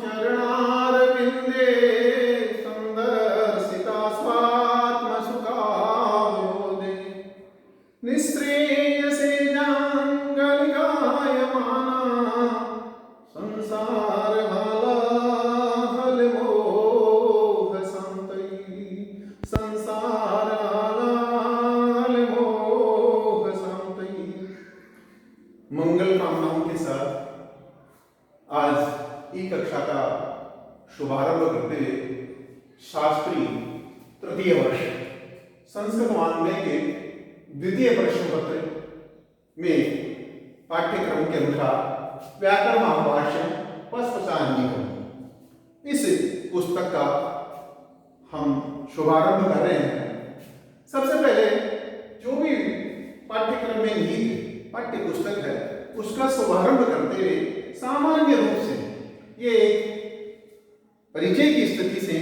चरणारविन्दे सन्दर्शिता स्वात्मसुखावबोधे निःश्रेयसे जाङ्गलिकायमाना संसारहालाहलमोहशान्तये। मंगल कामनाओं के साथ आज ई कक्षा का शुभारंभ करते हुए शास्त्री तृतीय वर्ष संस्कृत वाङ्मय के द्वितीय प्रश्न पत्र में पाठ्यक्रम के अनुसार व्याकरण महाभाष्य पस्पशान्यीकरण इस पुस्तक का हम शुभारंभ कर रहे हैं। सबसे पहले जो भी पाठ्यक्रम में निहित पाठ्य पुस्तक है उसका शुभारंभ करते हुए सामान्य रूप से ये परिचय की स्थिति से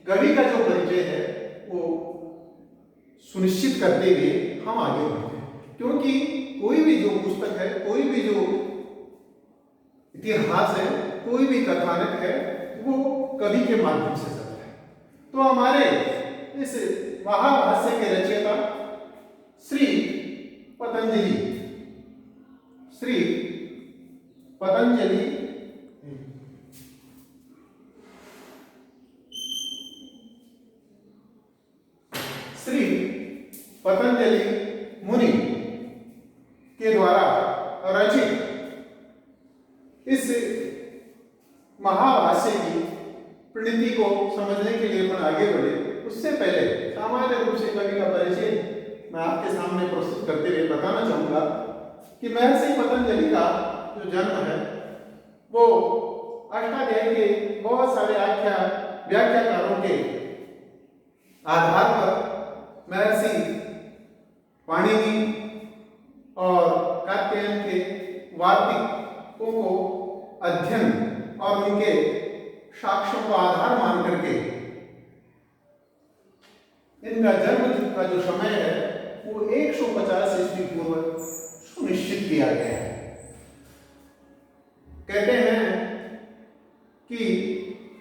कवि का जो परिचय है वो सुनिश्चित करते हुए हम आगे बढ़ते हैं, क्योंकि कोई भी जो पुस्तक है, कोई भी जो इतिहास है, कोई भी कथानक है वो कवि के माध्यम से चलता है। तो हमारे इस महाभाष्य के रचयिता श्री पतंजलि श्री पतंजलि मुनि के द्वारा रचित इस महाभाष्य की प्रणीति को समझने के लिए हम आगे बढ़े, उससे पहले सामान्य रूप से कवि का परिचय मैं आपके सामने प्रस्तुत करते हुए बताना चाहूंगा कि महर्षि पतंजलि का जो जन्म है वो अष्टाध्यायी के बहुत सारे व्याख्याकारों के आधार पर महर्षि पाणिनि और कात्यायन के वार्तिकों को अध्ययन और उनके साक्ष्यों को आधार मान करके इनका जन्म का जो समय है वो 150 ईस्वी पूर्व सुनिश्चित किया गया है। कहते हैं कि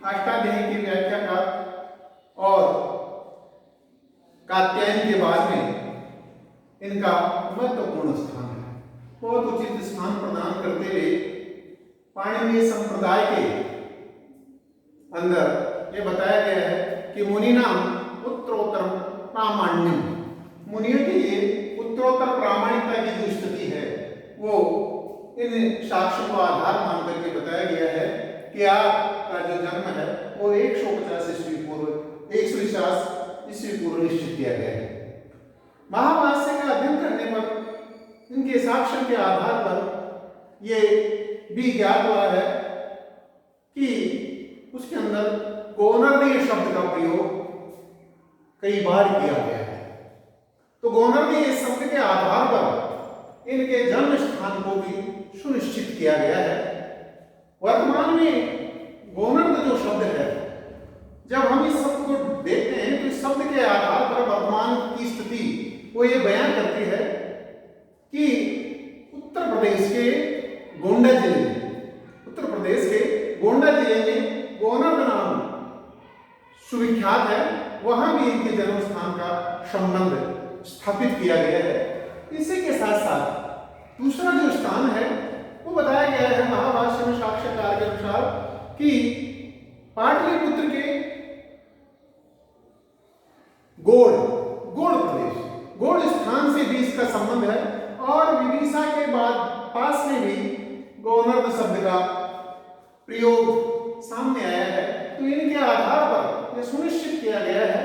अष्टाध्यायी के व्याख्याकार और कात्यायन के बाद में इनका महत्वपूर्ण स्थान है। बहुत उचित स्थान प्रदान करते हुए पाणिनीय संप्रदाय के अंदर ये बताया गया है कि मुनिनाम उत्तरोत्तर प्रामाण्यम, मुनियों के लिए उत्तरोत्तर प्रामाणिकता की जो स्थिति है वो इन साक्ष्यों को आधार मान करके बताया गया है कि आपका जो जन्म है वो 150 ईस्वी पूर्व निश्चित किया गया है। महाभाष्य का अध्ययन करने पर इनके साक्ष्य के आधार पर ये भी ज्ञात हुआ है कि उसके अंदर गौनर्दीय शब्द का प्रयोग कई बार किया गया है। तो गौनर्दीय शब्द के आधार पर इनके जन्म स्थान को भी सुनिश्चित किया गया है। वर्तमान में गौनर्द जो शब्द है, जब हम इस शब्द को देखते हैं तो इस शब्द के आधार पर वर्तमान की स्थिति वो ये बयान करती है कि उत्तर प्रदेश के गोंडा जिले में गौनर्द नाम सुविख्यात है, वहां भी इनके जन्म स्थान का संबंध स्थापित किया गया है। इसी के साथ साथ दूसरा जो स्थान है वो बताया गया है महाभाष्य में साक्ष्यकार के अनुसार कि पाटलिपुत्र के गोड़ स्थान से भी इसका संबंध है और विदिशा के बाद पास में भी गौनर्द शब्द का प्रयोग सामने आया है। तो इनके आधार पर यह सुनिश्चित किया गया है,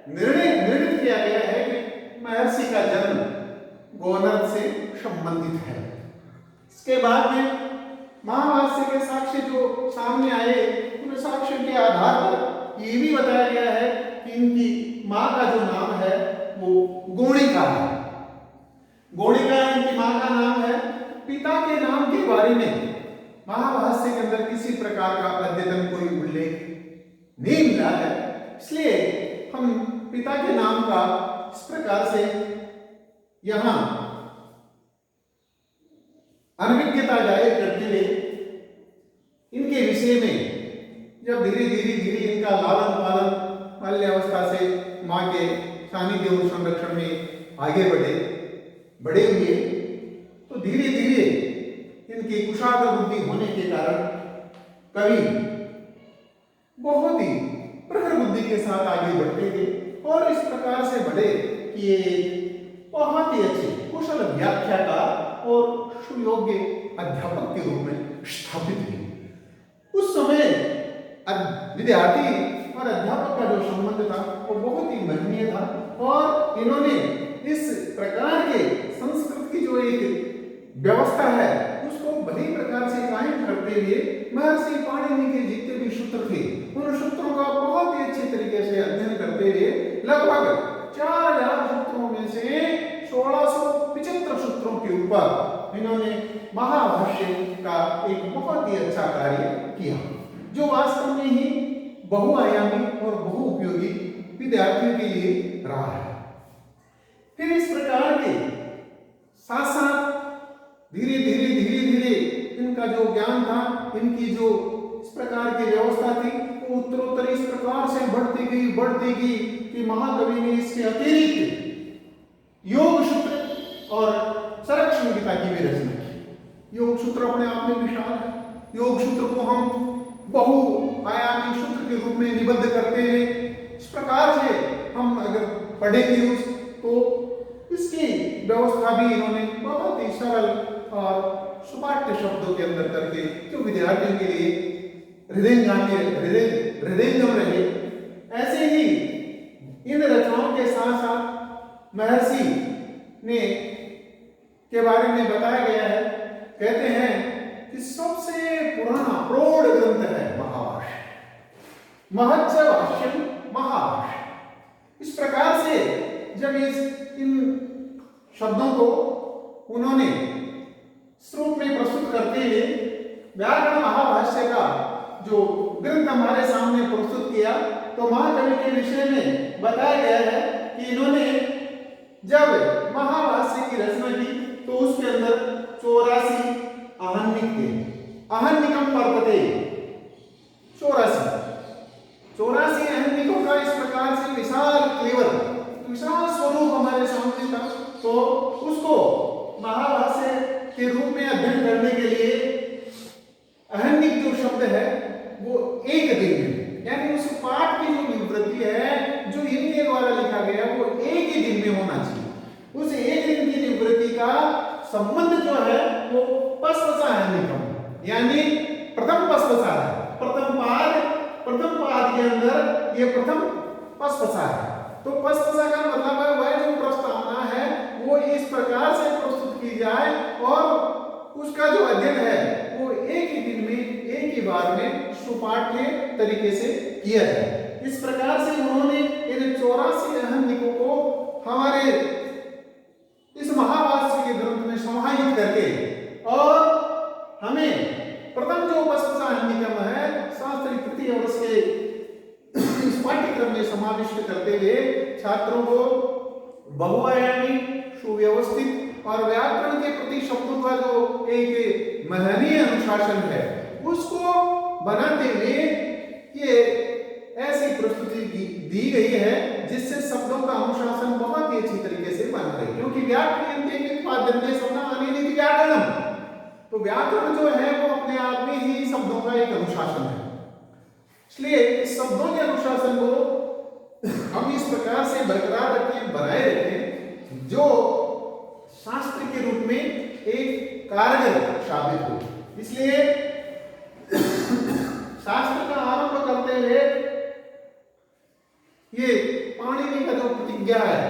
निर्णित किया गया है कि महर्षि का जन्म गौनर्द से संबंधित है। इसके बाद में महाभाष्य के साक्ष्य जो सामने आए उन साक्ष्य के आधार पर ये भी बताया गया है कि इनकी मां का जो नाम है वो गोणिका है। गोणिका इनकी मां का नाम है। पिता के नाम के बारे में महाभाष्य के अंदर किसी प्रकार का अद्यतन कोई उल्लेख नहीं मिला है, इसलिए हम पिता के नाम का इस प्रकार से यहां अनभिज्ञता जाहिर करते हुए इनके विषय विषय में जब धीरे धीरे धीरे इनका लालन पालन बाल्यावस्था से माँ के सानिध्य और संरक्षण में आगे बड़े हुए, तो धीरे धीरे इनकी कुशाग्र बुद्धि होने के कारण कवि बहुत ही प्रखर बुद्धि के साथ आगे बढ़ते गए और इस प्रकार से बढ़े कि ये बहुत ही अच्छे कुशल व्याख्याकार और सुयोग्य अध्यापक के रूप में स्थापित हुए। उस समय विद्यार्थी और अध्यापक का जो संबंध था वो बहुत ही महनीय था और इन्होंने इस प्रकार के संस्कृत की जो एक व्यवस्था है उसको बड़ी प्रकार से कायम करते हुए महर्षि पाणिनि के जितने भी सूत्र थे उन सूत्रों का बहुत ही अच्छे तरीके से अध्ययन करते हुए लगभग 4000 सूत्रों में से 1675 सूत्रों के ऊपर इन्होंने महाभाष्य का एक बहुत ही अच्छा कार्य किया, जो वास्तव में ही बहुआयामी और बहुउपयोगी विद्यार्थियों के लिए रहा है। फिर इस प्रकार के साथ साथ धीरे धीरे इनका जो ज्ञान था, इनकी जो इस प्रकार की व्यवस्था थी वो उत्तरोत्तर इस प्रकार से बढ़ती गई कि महाकवि ने इसके अतिरिक्त योग सूत्र और संरक्षण गीता की भी रचना की। योग सूत्र अपने आप में विशाल है। योग सूत्र को हम बहुआयामी सूत्र के रूप में निबद्ध करते हैं। इस प्रकार से हम अगर पढ़ेंगे तो इसकी व्यवस्था भी इन्होंने बहुत ही सरल और सुपाठ्य शब्दों के अंदर करके जो विद्यार्थियों के लिए हृदयंगम रहे। ऐसे ही इन रचनाओं के साथ साथ महर्षि ने के बारे में बताया गया है। कहते हैं कि सबसे पुराना प्रौढ़ ग्रंथ है महाभाष्य, महच्च भाष्यम महाभाष्य। इस प्रकार से जब इन शब्दों को उन्होंने श्रुत में प्रस्तुत करते हुए व्याकरण महाभाष्य का जो ग्रंथ हमारे सामने प्रस्तुत किया, तो महाकवि के विषय में बताया गया है कि इन्होंने जब महाभाष्य की रचना की तो उसके अंदर 84 आहनिक थे। आहनिकम वर्तते 84 आहनिकों का इस प्रकार से विशाल स्वरूप हमारे सामने था। तो उसको महाभाष्य के रूप में अध्ययन करने के लिए आहनिक जो शब्द है वो एक दिन में, यानी उस पाठ की जो निवृत्ति है जो इनके द्वारा लिखा गया वो एक ही दिन में होना चाहिए। उस एक दिन की निवृत्ति का संबंध जो है वो पस्पसा आहनिकम, यानी प्रथम पस्पसा है। प्रथम पाद के अंदर ये प्रथम पस्पसा है। तो पस्पसा का मतलब है वह जो प्रस्तावना है वो इस प्रकार से प्रस्तुत की जाए और उसका जो अध्ययन है वो एक ही दिन में एक ही बार में सुपाठ्य तरीके से किया जाए। इस प्रकार से उन्होंने इन 84 आहनिकों को हमारे इस महाभाष्य के ग्रंथ में समाहित करके और हमें प्रथम जो पस्पसा आहनिकम है शास्त्री तृतीय वर्ष के इस पाठ्यक्रम में समाविष्ट करते हुए छात्रों को बहुआयामी सुव्यवस्थित और व्याकरण के प्रति शब्दों का जो एक महनीय अनुशासन है उसको बनाते हुए ये ऐसी प्रस्तुति दी गई है जिससे शब्दों का अनुशासन बहुत ही अच्छी तरीके से बन रहे, क्योंकि व्याकरण व्याकरण तो व्याकरण जो है वो अपने आप में ही शब्दों का एक अनुशासन है। इसलिए इस शब्दों के अनुशासन को हम इस प्रकार से बरकरार रखें, बनाए रखें जो शास्त्र के रूप में एक कारगर साबित हो। इसलिए शास्त्र का आरंभ करते हुए ये पाणिनि का जो प्रतिज्ञा है,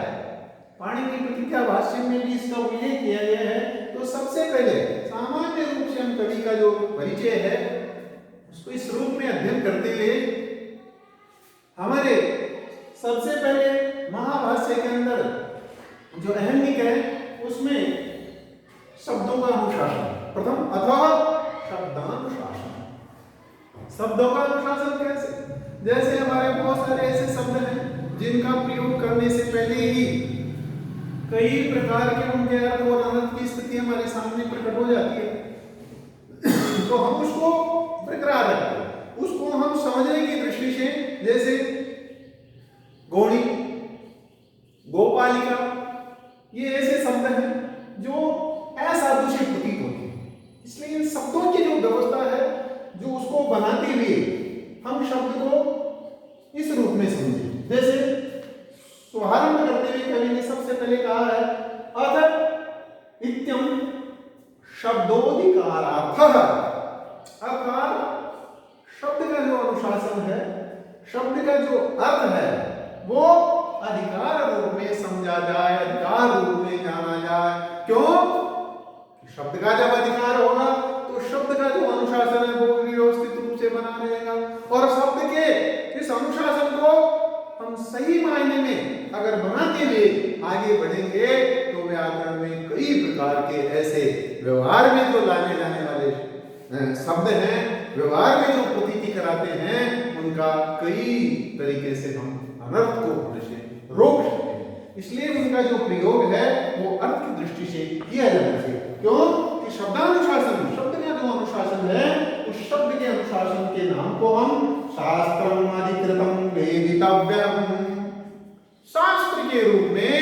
पाणिनि प्रतिज्ञा भाष्य में भी इसका उल्लेख किया गया है। तो सबसे पहले सामान्य रूप से हम कवि का जो परिचय है उसको इस रूप में अध्ययन करते हुए हमारे सबसे पहले महाभाष्य के अंदर जो आहनिक है उसमें शब्दों का अनुशासन प्रथम अथवा शब्दानुशासन। शब्दों का अनुशासन कैसे? जैसे हमारे बहुत सारे ऐसे शब्द हैं जिनका प्रयोग करने से पहले ही कई प्रकार के उनके अर्थ और अनर्थ की स्थिति हमारे सामने प्रकट हो जाती है तो हम उसको बरकरार रखते हैं। समझने की दृष्टि से, जैसे गोणी, गोपालिका, ये ऐसे शब्द हैं जो असाधु से प्रतीत होते हैं। इसलिए इन शब्दों की जो व्यवस्था है, जो उसको बनाते हुए हम शब्द को इस रूप में समझें। जैसे शुभारंभ करते हुए कवि ने सबसे पहले कहा है अथ इत्यम शब्दोधिकारार्थः, अर्थात शब्द का जो अनुशासन है, शब्द का जो अर्थ है, वो अधिकार रूप में समझा जाए, अधिकार रूप में जाना जाए। क्यों? शब्द का जब अधिकार होगा तो शब्द का जो अनुशासन है वो भी व्यवस्थित रूप से बना रहेगा, और शब्द के इस अनुशासन को हम सही मायने में अगर बनाते हुए आगे बढ़ेंगे तो व्याकरण में कई प्रकार के ऐसे व्यवहार में जो लाने जाने वाले शब्द हैं, व्यवहार में जो प्रतीति कराते हैं, उनका कई तरीके से हम अनर्थ को होने से रोक सकते हैं। इसलिए उनका जो प्रयोग है वो अर्थ की दृष्टि से किया जाना चाहिए। क्यों कि शब्दानुशासन, शब्द का जो अनुशासन है, उस शब्द के अनुशासन के नाम को हम शास्त्रम अधिकृतम वेदितव्यम, शास्त्र के रूप में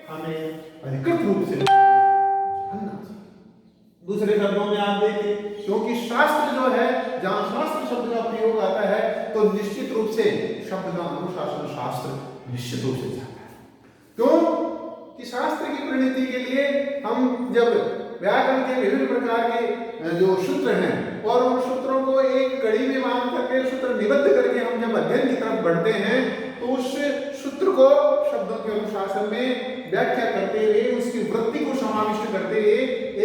हमें अधिकृत रूप से जानना चाहिए। दूसरे शब्दों में आप देखें, क्योंकि शास्त्र जो है, जहां शास्त्र शब्द का प्रयोग आता है तो निश्चित रूप से शब्द का अनुशासन शास्त्र निश्चित रूप से जाता है। क्यों कि शास्त्र की परिणति के लिए हम जब व्याकरण के विभिन्न प्रकार के जो सूत्र हैं और उन सूत्रों को एक कड़ी में बांध करके, सूत्र निबद्ध करके हम जब अध्ययन की तरफ बढ़ते हैं तो उस सूत्र को शब्दों के अनुशासन में व्याख्या करते हुए, उसकी वृत्ति को समाविष्ट करते हुए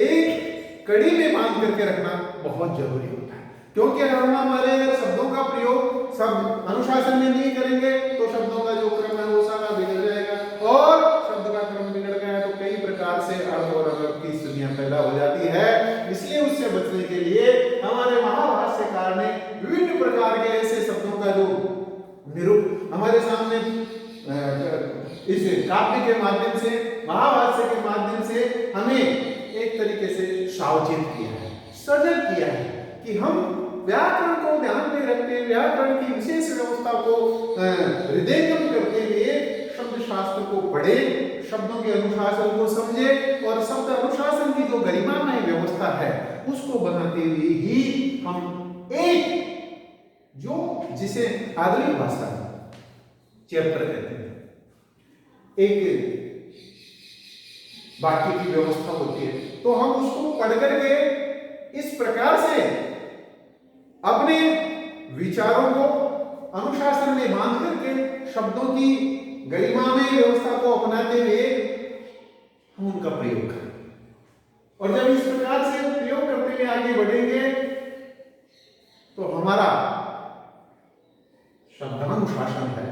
एक कड़ी में बांध करके रखना बहुत जरूरी होता है। क्योंकि हम हमारे शब्दों का प्रयोग सब अनुशासन में नहीं करेंगे तो शब्दों का जो क्रम है वो सारा बिगड़ जाएगा, और शब्द का क्रम बिगड़ गया तो कई प्रकार से अर्थ और अनर्थ की स्थितियां पैदा हो जाती है। इसलिए उससे बचने के लिए हमारे महाभाष्यकार ने विभिन्न प्रकार के ऐसे शब्दों का जो निरूप हमारे सामने इस काव्य के माध्यम से, महाभाष्य के माध्यम से हमें एक तरीके से सावचेत किया है, सजग किया है कि हम व्याकरण को ध्यान में रखते, व्याकरण की विशेष व्यवस्था को हृदयंगम करते हुए शब्द शास्त्र को पढ़े, शब्दों के अनुशासन को समझे, और शब्द अनुशासन की जो गरिमामय व्यवस्था है उसको बनाते हुए ही हम एक जो जिसे आधुनिक भाषा में चैप्टर कहते हैं, एक वाक्य की व्यवस्था होती है, तो हम उसको पढ़ करके इस प्रकार से अपने विचारों को अनुशासन में बांध करके शब्दों की गरिमामय व्यवस्था को अपनाते हुए हम उनका प्रयोग करें। और जब इस प्रकार से प्रयोग करते हुए आगे बढ़ेंगे तो हमारा शब्दानुशासन है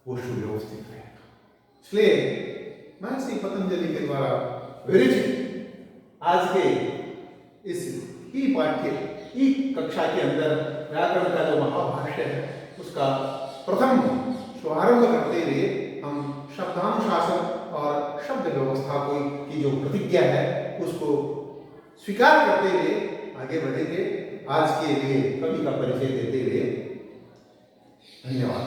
वो सुव्यवस्थित रहेगा। इसलिए महर्षि पतंजलि के द्वारा विरचित आज के इस ई पाठ्य ई कक्षा के अंदर व्याकरण का जो महाभाष्य है उसका प्रथम शुभारंभ करते हुए हम शब्दानुशासन और शब्द व्यवस्था की जो प्रतिज्ञा है उसको स्वीकार करते हुए आगे बढ़ेंगे। आज के लिए कवि का परिचय देते हुए धन्यवाद।